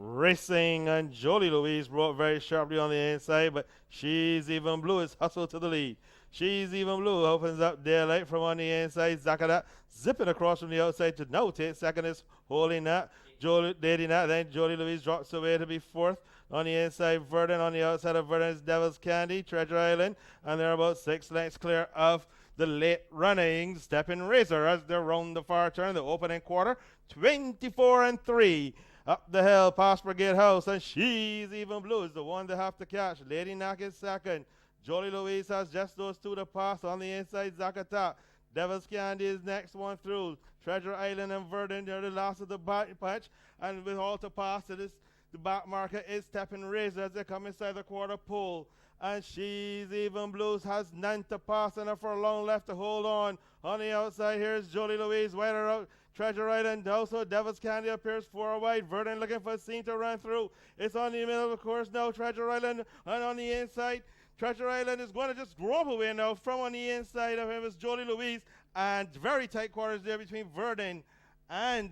Racing, and Jolie Louise brought very sharply on the inside, but She's Even Blue is hustled to the lead. She's Even Blue opens up daylight from on the inside. Zakadat zipping across from the outside to notate. Second is Holy Nat. Lady Nat. Then Jolie Louise drops away to be fourth. On the inside, Verdun. On the outside of Verdun is Devil's Candy, Treasure Island. And they're about 6 lengths clear of the late running Stepping Razor as they're round the far turn, the opening quarter. 24-3. Up the hill, past Brigade House, and She's Even Blue is the one they have to catch. Lady Knack is second. Jolie Louise has just those two to pass. On the inside, Zakata. Devil's Candy is next one through. Treasure Island and Verdun, they're the last of the patch. And with all to pass, the back marker is Stepping Razor as they come inside the quarter pole. And She's Even Blues has none to pass and a furlong left to hold on. On the outside, here's Jolie Louise, wider out. Treasure Island also. Devil's Candy appears 4 wide. Verdun looking for a scene to run through. It's on the middle of the course now. Treasure Island, and on the inside, Treasure Island is going to just grope away now from on the inside of him is Jolie Louise. And very tight quarters there between Verdun and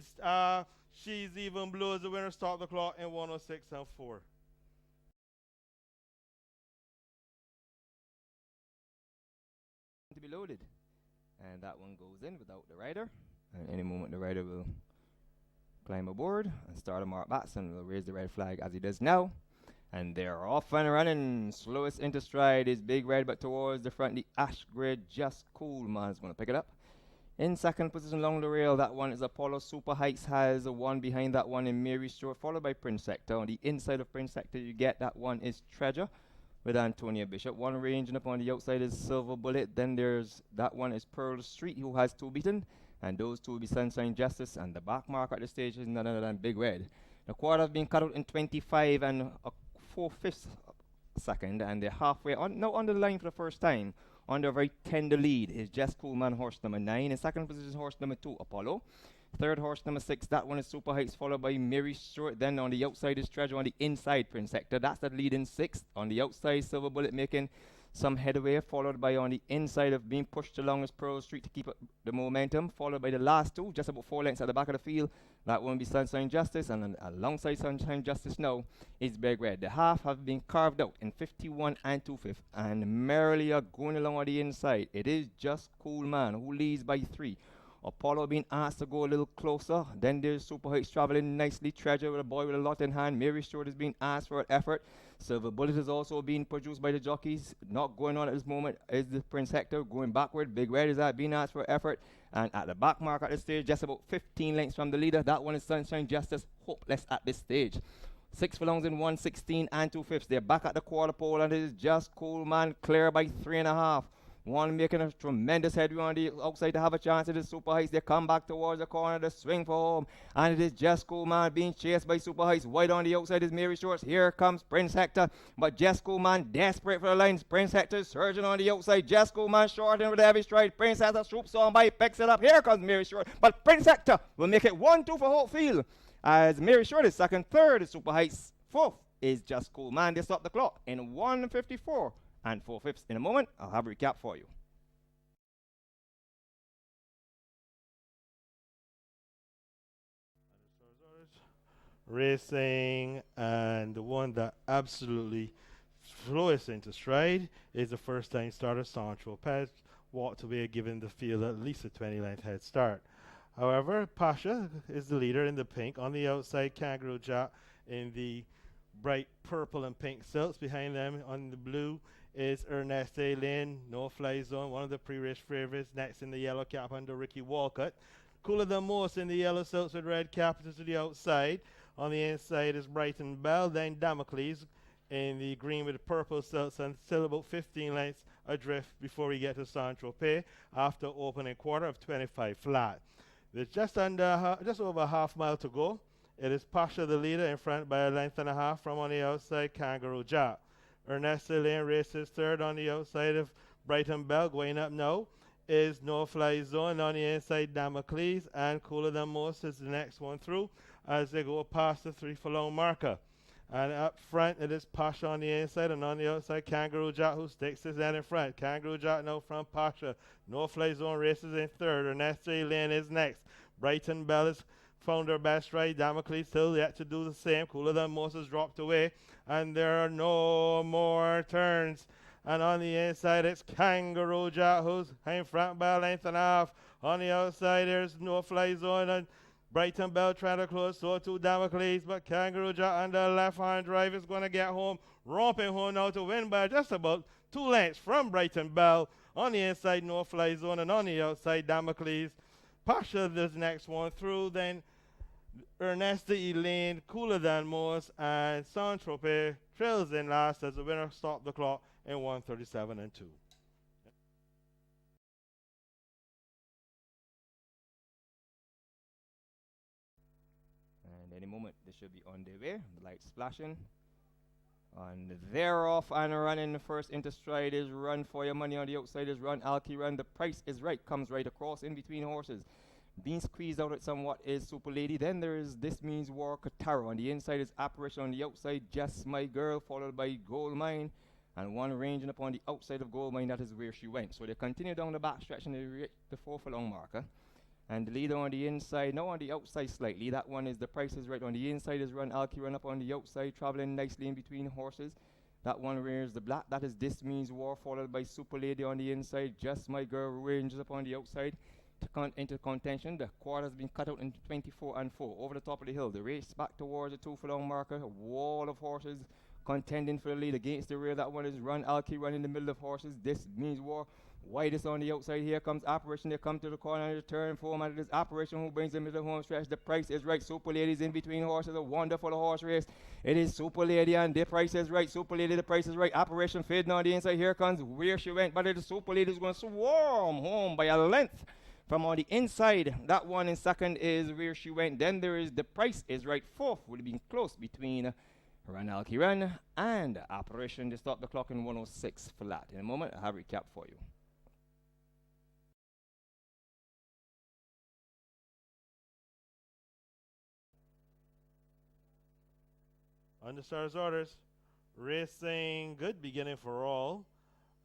She's Even Blue as the winner. Stop the clock in 106.4. To be loaded, and that one goes in without the rider, and any moment the rider will climb aboard and start a mark Batson will raise the red flag as he does now, and they're off and running. Slowest into stride is Big Red, but towards the front the Ash Grey Just Cool Man is going to pick it up. In second position along the rail, that one is Apollo Super Heights, has a one behind that one in Mary Stewart, followed by Prince Sector. On the inside of Prince Sector you get that one is Treasure with Antonia Bishop. One ranging up on the outside is Silver Bullet. Then there's that one is Pearl Street, who has two beaten. And those two will be Sunshine Justice. And the back mark at the stage is none other than Big Red. The quarter have been cut out in 25 and a 4/5 second. And they're halfway on, now on the line for the first time. Under a very tender lead is Just Cool Man, horse number 9. In second position, horse number 2, Apollo. Third horse number 6, that one is Super Heights, followed by Mary Stewart. Then on the outside is Treasure, on the inside Prince Sector. That's the lead in 6th. On the outside, Silver Bullet making some headway, followed by on the inside of being pushed along as Pearl Street to keep up the momentum, followed by the last two, just about 4 lengths at the back of the field. That one will be Sunshine Justice, and alongside Sunshine Justice now is Big Red. The half have been carved out in 51 and 2/5, and merrily are going along on the inside. It is Just Cool Man who leads by 3. Apollo being asked to go a little closer. Then there's Super Heights traveling nicely. Treasure with a boy with a lot in hand. Mary Stewart is being asked for an effort. Silver Bullet is also being produced by the jockeys. Not going on at this moment is the Prince Hector going backward. Big Red is being asked for effort. And at the back mark at this stage, just about 15 lengths from the leader. That one is Sunshine Justice, hopeless at this stage. 6 furlongs in 1:16 and 2/5. They're back at the quarter pole, and it is Just Cool Man clear by 3.5. One making a tremendous headway on the outside to have a chance. It is Super Heights. They come back towards the corner to swing for home. And it is Just Cool Man being chased by Super Heights. Wide on the outside is Mary Shorts. Here comes Prince Hector. But Just Cool Man desperate for the lines. Prince Hector is surging on the outside. Just Cool Man short in with a heavy stride. Prince Hector swoops on by, picks it up. Here comes Mary Short. But Prince Hector will make it 1-2 for Hopefield. As Mary Short is second. Third is Super Heights. Fourth is Just Cool Man. They stop the clock in 1:54 and 4/5. In a moment, I'll have a recap for you. Racing, and the one that absolutely flew us into stride is the first time starter Sancho Pez walked away, giving the field at least a 20-length head start. However, Pasha is the leader in the pink. On the outside, Kangaroo Jack in the bright purple and pink silks. Behind them on the blue is Erneste Lane, no fly zone, one of the pre-race favorites. Next in the yellow cap under Ricky Walcott. Cooler than most in the yellow silks with red capitals to the outside. On the inside is Brighton Bell, then Damocles in the green with the purple silks, and still about 15 lengths adrift before we get to Sancho Pay after opening quarter of 25 flat. There's just over a half mile to go. It is Pasha the leader in front by a length and a half from on the outside Kangaroo Jack. Ernesto Lane races third on the outside of Brighton Bell. Going up now is No Fly Zone. On the inside Damocles, and Cooler Than Most is the next one through as they go past the 3 furlong marker. And up front it is Pasha on the inside, and on the outside Kangaroo Jack, who sticks his head in front. Kangaroo Jack now from Pasha. No Fly Zone races in third. Ernesto Lane is next. Brighton Bell is found their best ride. Damocles still yet to do the same. Cooler Than Moses dropped away. And there are no more turns. And on the inside, it's Kangaroo Jack, who's in front by a length and a half. On the outside, there's No Fly Zone and Brighton Bell trying to close, so too Damocles. But Kangaroo Jack on the left-hand drive is going to get home, romping home now to win by just about 2 lengths from Brighton Bell. On the inside, No Fly Zone, and on the outside, Damocles. Pasha this next one through, then Ernesta Elaine, Cooler Than Most, and Saint-Tropez trails in last as the winner stopped the clock in 1:37 and 2. And any moment they should be on their way. The lights flashing. And they're off and running. The first into stride is Run For Your Money. On the outside is Run Alki Run. The Price Is Right comes right across in between horses. Being squeezed out at somewhat is Super Lady. Then there is This Means War Kataro. On the inside is Apparition. On the outside, Just My Girl, followed by Gold Mine. And one ranging upon the outside of Gold Mine, that is where she went. So they continue down the back stretch and they reach the 4 furlong marker. And the leader on the inside, now on the outside slightly, that one is The Price Is Right. On the inside is Run Alki Run up on the outside, traveling nicely in between horses. That one rears the black, that is This Means War, followed by Super Lady on the inside. Just My Girl ranges up on the outside to into contention. The quarter has been cut out into 24 and 4. Over the top of the hill, the race back towards the 2 furlong marker, a wall of horses contending for the lead against the rear. That one is Run Alki Run in the middle of horses. This Means War. Widest on the outside. Here comes Apparition. They come to the corner and the turn for him. And it is Apparition who brings them to the home stretch. The Price Is Right. Super Lady's in between horses. A wonderful horse race. It is Super Lady and The Price Is Right. Super Lady, The Price Is Right. Apparition fading on the inside. Here comes where she went. But it is Super Lady's going to swarm home by a length from on the inside. That one in second is where she went. Then there is The Price Is Right. Fourth would have been close between Run Alki Run and Apparition. They stop the clock in 106 flat. In a moment, I have a recap for you. On the star's orders, racing good beginning for all.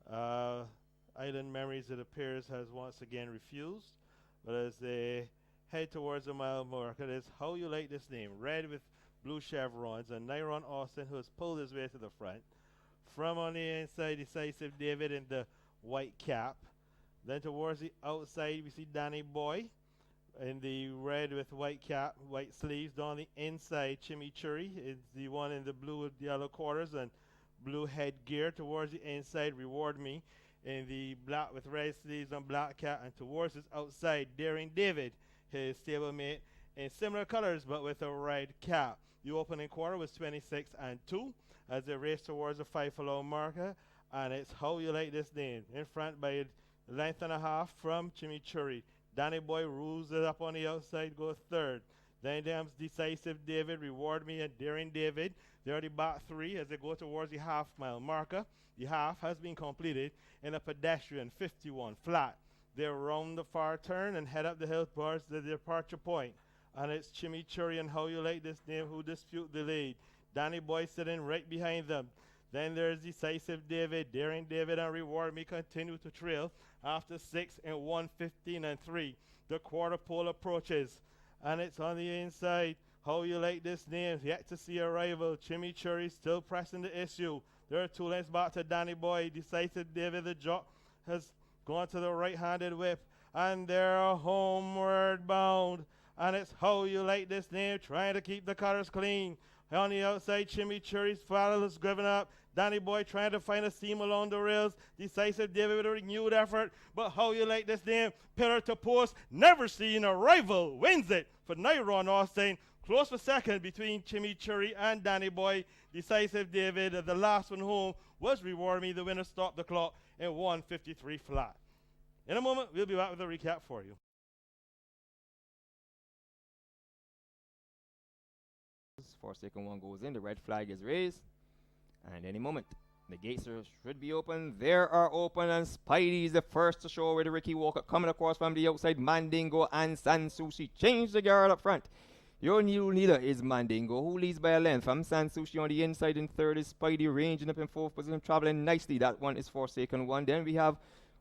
Island Memories, it appears, has once again refused. But as they head towards the mile marker, it is How You Like This Name, red with blue chevrons, and Nyron Austin, who has pulled his way to the front. From on the inside, Decisive David in the white cap. Then towards the outside, we see Danny Boy in the red with white cap, white sleeves. Down the inside, Chimichurri is the one in the blue with yellow quarters and blue headgear. Towards the inside, Reward Me in the black with red sleeves and black cap. And towards his outside, Daring David, his stablemate, in similar colors but with a red cap. The opening quarter was 26 and 2 as they race towards the 5 furlong marker. And it's How You Like This Name, in front by a length and a half from Chimichurri. Danny Boy rules it up on the outside, goes third. Then comes Decisive David, Reward Me, and Daring David. They're the back three as they go towards the half-mile marker. The half has been completed in a pedestrian 51 flat. They round the far turn and head up the hill towards the departure point. And it's Chimichurri and How You Like This Name who dispute the lead. Danny Boy sitting right behind them. Then there's Decisive David, Daring David, and Reward Me continue to trail after 6 and 1:15 and 3. The quarter pole approaches, and it's on the inside. How You Like This Name, yet to see a rival. Chimichurri still pressing the issue. There are 2 lengths back to Danny Boy. Decisive David, the jock, has gone to the right-handed whip, and they're homeward bound. And it's How You Like This Name, trying to keep the cutters clean. On the outside, Chimichurri's father is driven up. Danny Boy trying to find a seam along the rails. Decisive David with a renewed effort. But How You Like This Name, pillar to post, never seen a rival, wins it for Nyron Austin. Close for second between Chimichurri and Danny Boy. Decisive David, the last one home, was Reward Me. The winner stopped the clock in 1:53 flat. In a moment, we'll be back with a recap for you. Forsaken one goes in, the red flag is raised, and any moment the gates should be open. They are open, and Spidey's the first to show with Ricky Walker coming across from the outside. Mandingo and Sansushi change the guard up front. Your new leader is Mandingo, who leads by a length. From Sansushi on the inside in third is Spidey, ranging up in fourth position, traveling nicely. That one is Forsaken one. Then we have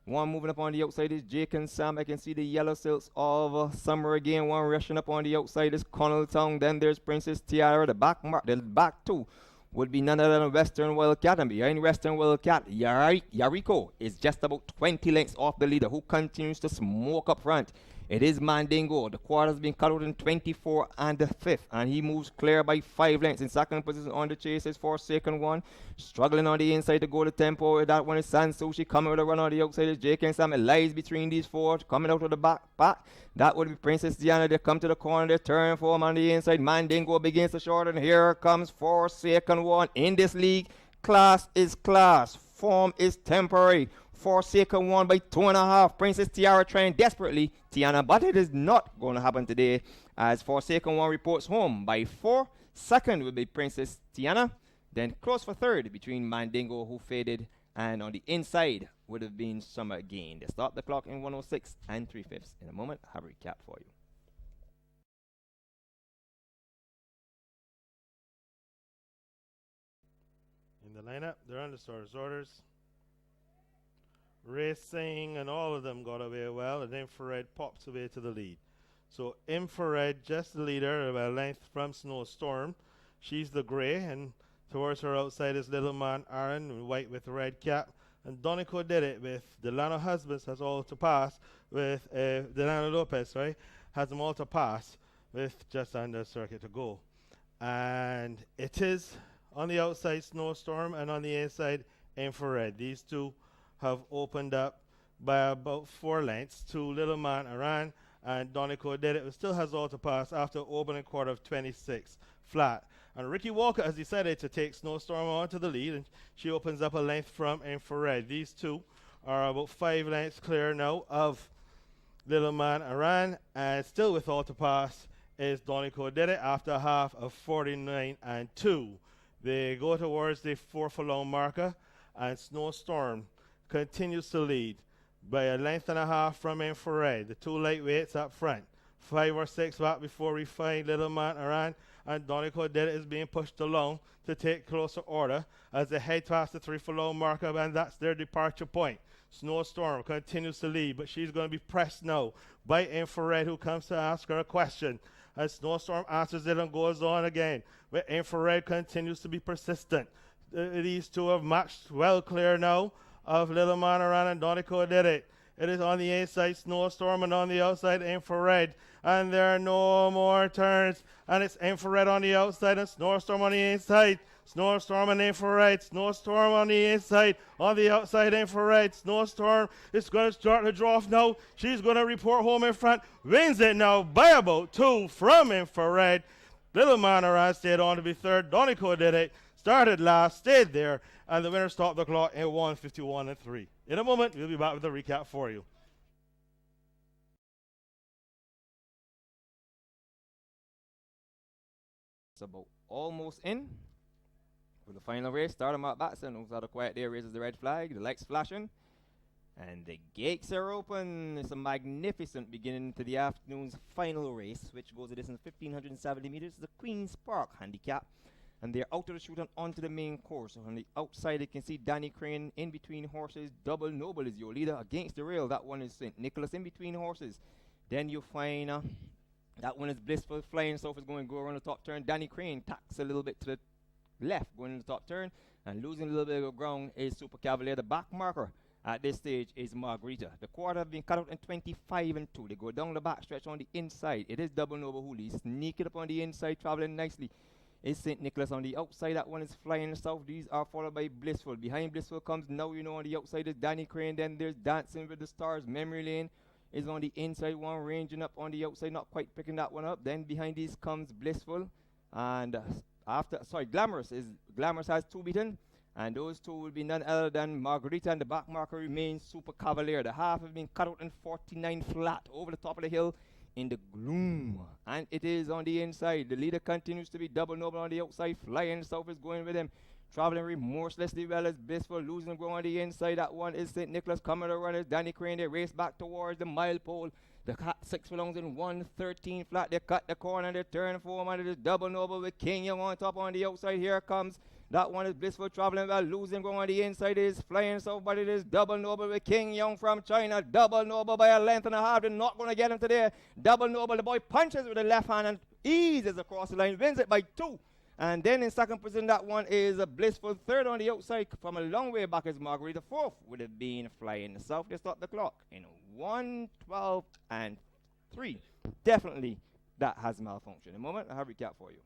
One moving up on the outside is Jake and Sam. I can see the yellow silks of Summer again. One rushing up on the outside is Connelltown. Then there's Princess Tiara. The back two would be none other than Western Wildcat. And behind Western Wildcat, Yariko is just about 20 lengths off the leader, who continues to smoke up front. It is Mandingo. The quarter's been cut out in 24 and the fifth, and he moves clear by 5 lengths. In second position on the chase is Forsaken One. Struggling on the inside to go to tempo. That one is Sansushi. Coming with a run on the outside is Jake and Sam. It lies between these four. Coming out of the back. That would be Princess Diana. They come to the corner. They turn for him on the inside. Mandingo begins to shorten. Here comes Forsaken One. In this league, class is class. Form is temporary. Forsaken One by 2.5. Princess Tiara trying desperately. Tiana, but it is not going to happen today, as Forsaken One reports home by 4. Second will be Princess Tiana. Then close for third between Mandingo, who faded, and on the inside would have been Summer Gain. They start the clock in 106 and 3/5. In a moment, I have a recap for you. In the lineup, they're under starter's orders. Racing and all of them got away well, and Infrared pops away to the lead. So Infrared, just the leader, about a length from Snowstorm. She's the grey, and towards her outside is Little Man Aaron, white with red cap. And Donico did it with Delano Husbands, has all to pass with Delano Lopez, right? Has them all to pass with just under circuit to go. And it is on the outside Snowstorm, and on the inside Infrared. These two have opened up by about 4 lengths to Little Man Aran, and Donico did it, but still has all to pass after opening quarter of 26 flat. And Ricky Walker has decided to take Snowstorm on to the lead, and she opens up a length from Infrared. These two are about 5 lengths clear now of Little Man Aran, and still with all to pass is Donico did it after a half of 49 and 2. They go towards the 4 furlong marker, and Snowstorm continues to lead by a length and a half from Infrared. The two lightweights up front. 5 or 6 back before we find Little Man Aran, and Donico did it is being pushed along to take closer order as they head past the 3 furlong marker, and that's their departure point. Snowstorm continues to lead, but she's going to be pressed now by Infrared, who comes to ask her a question. As Snowstorm answers it and goes on again, but Infrared continues to be persistent. These two have matched well clear now of Little Man Aran, and Donico did it. It is on the inside Snowstorm and on the outside Infrared, and there are no more turns, and it's Infrared on the outside and Snowstorm on the inside. Snowstorm and Infrared. Snowstorm on the inside, on the outside Infrared. Snowstorm is going to start to draw off now. She's going to report home in front. Wins it now by about 2 from Infrared. Little Man Aran stayed on to be third. Donico did it. Started last, stayed there, and the winner stopped the clock in 1:51 and 3. In a moment, we'll be back with a recap for you. It's about almost in. For the final race, starting Mark Batson, who's out of quiet there, raises the red flag, the lights flashing, and the gates are open. It's a magnificent beginning to the afternoon's final race, which goes a distance of 1,570 meters, the Queen's Park handicap. And they're out of the chute and onto the main course. So on the outside, you can see Danny Crane in between horses. Double Noble is your leader against the rail. That one is St. Nicholas in between horses. Then you find that one is Blissful Flying South is going to go around the top turn. Danny Crane tacks a little bit to the left going in the top turn, and losing a little bit of ground is Super Cavalier. The back marker at this stage is Margarita. The quarter have been cut out in 25 and 2. They go down the back stretch on the inside. It is Double Noble Hooli sneaking up on the inside, traveling nicely. Is St. Nicholas on the outside. That one is Flying South. These are followed by Blissful. Behind Blissful comes Now You Know on the outside is Danny Crane. Then there's Dancing with the Stars. Memory Lane is on the inside one, ranging up on the outside, not quite picking that one up. Then behind these comes Blissful, and Glamorous has 2 beaten, and those 2 will be none other than Margarita, and the back marker remains Super Cavalier. The half have been cut out in 49 flat over the top of the hill in the gloom, and it is on the inside. The leader continues to be Double Noble on the outside. Flying South is going with him, traveling remorselessly well as Blissful, losing ground on the inside. That one is St. Nicholas. Coming to run is Danny Crane. They race back towards the mile pole. The 6 furlongs in 1:13 flat. They cut the corner and they turn for him, and it is Double Noble with King Young on top on the outside. Here comes That one is Blissful Traveling Well. Losing going on the inside is Flying South, but it is Double Noble with King Young from China. Double Noble by a length and a half. They're not going to get him today. Double Noble, the boy punches with the left hand and eases across the line, wins it by 2. And then in second position, that one is a Blissful. Third on the outside from a long way back is Margarita. Fourth would have been Flying South. They start the clock in 1:12 and 3. Definitely that has malfunctioned. In a moment, I have a recap for you.